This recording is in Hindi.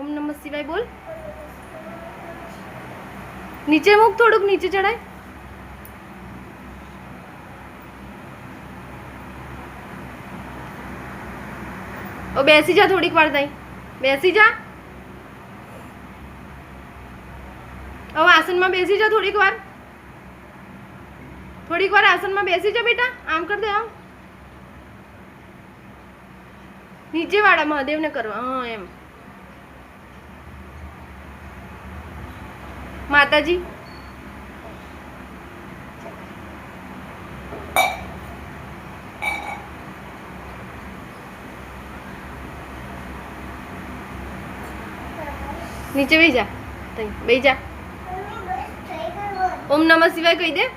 ओम नमः शिवाय बोल। नीचे मूक, थोड़ुक नीचे चढ़ाय। ओ बेसी जा थोड़ी वार ताई, बेसी जा। ओ आसन में बेसी जा थोड़ी वार आसन में बेसी जा बेटा। आम कर दे, आम नीचे वाला महादेव ने करवा। हाँ एम माताजी नीचे बेही जा, बेही जा। ओम नमः शिवाय कही दे।